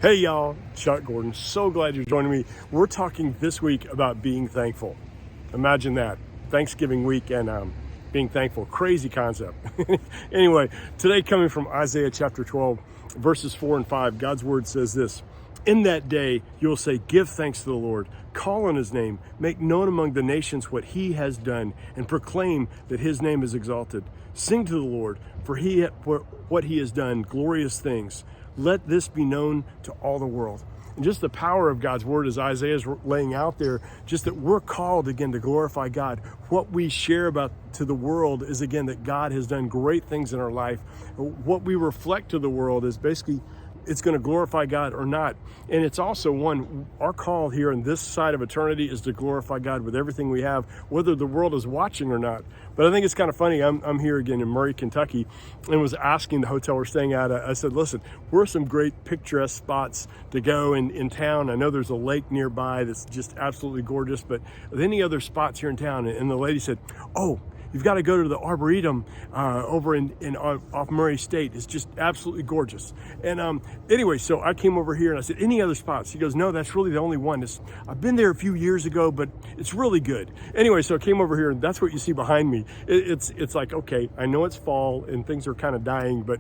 Hey y'all, Chuck Gordon. So glad you're joining me. We're talking this week about being thankful. Imagine that. Thanksgiving week and being thankful. Crazy concept. Anyway, today coming from Isaiah chapter 12, verses 4 and 5, God's word says this. In that day, you'll say, give thanks to the Lord, call on his name, make known among the nations what he has done, and proclaim that his name is exalted. Sing to the Lord, for what he has done, glorious things. Let this be known to all the world. And just the power of God's word as Isaiah is laying out there, just that we're called again to glorify God. What we share about to the world is again that God has done great things in our life. What we reflect to the world is basically it's going to glorify God or not. And it's also our call here on this side of eternity is to glorify God with everything we have, whether the world is watching or not. But I think it's kind of funny. I'm here again in Murray, Kentucky, and was asking the hotel we're staying at, I said, listen, where are some great picturesque spots to go in town? I know there's a lake nearby that's just absolutely gorgeous, but are there any other spots here in town? And the lady said, oh, you've got to go to the Arboretum over off Murray State. It's just absolutely gorgeous. And anyway, so I came over here and I said, any other spots? She goes, no, that's really the only one. I've been there a few years ago, but it's really good. Anyway, so I came over here and that's what you see behind me. It's like, okay, I know it's fall and things are kind of dying, but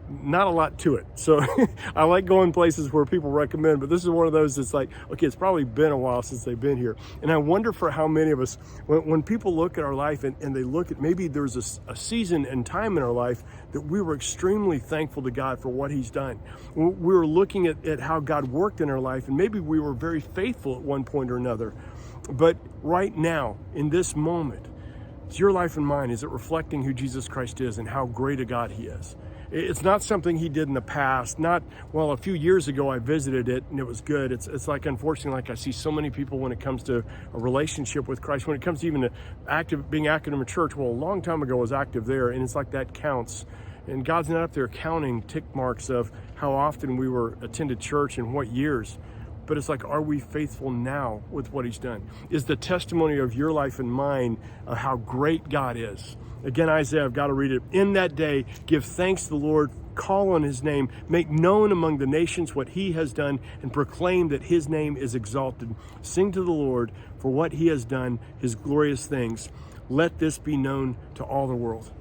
not a lot to it. So I like going places where people recommend, but this is one of those that's like, okay, it's probably been a while since they've been here. And I wonder for how many of us, when people look at our life and they look at maybe there's a season and time in our life that we were extremely thankful to God for what he's done. We were looking at how God worked in our life, and maybe we were very faithful at one point or another. But right now, in this moment, it's your life and mine. Is it reflecting who Jesus Christ is and how great a God he is? It's not something he did in the past. A few years ago I visited it and it was good. It's like, unfortunately, like I see so many people when it comes to a relationship with Christ, when it comes to even being active in a church. Well, a long time ago I was active there, and it's like that counts. And God's not up there counting tick marks of how often we attended church and what years. But it's like, are we faithful now with what he's done? Is the testimony of your life and mine of how great God is? Again, Isaiah, I've got to read it. In that day, give thanks to the Lord, call on his name, make known among the nations what he has done, and proclaim that his name is exalted. Sing to the Lord for what he has done, his glorious things. Let this be known to all the world.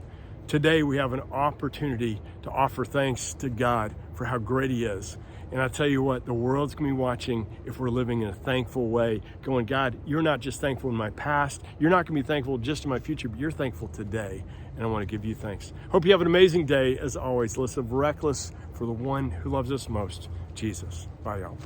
Today, we have an opportunity to offer thanks to God for how great he is. And I tell you what, the world's going to be watching if we're living in a thankful way, going, God, you're not just thankful in my past. You're not going to be thankful just in my future, but you're thankful today. And I want to give you thanks. Hope you have an amazing day. As always, let's live reckless for the one who loves us most, Jesus. Bye, y'all.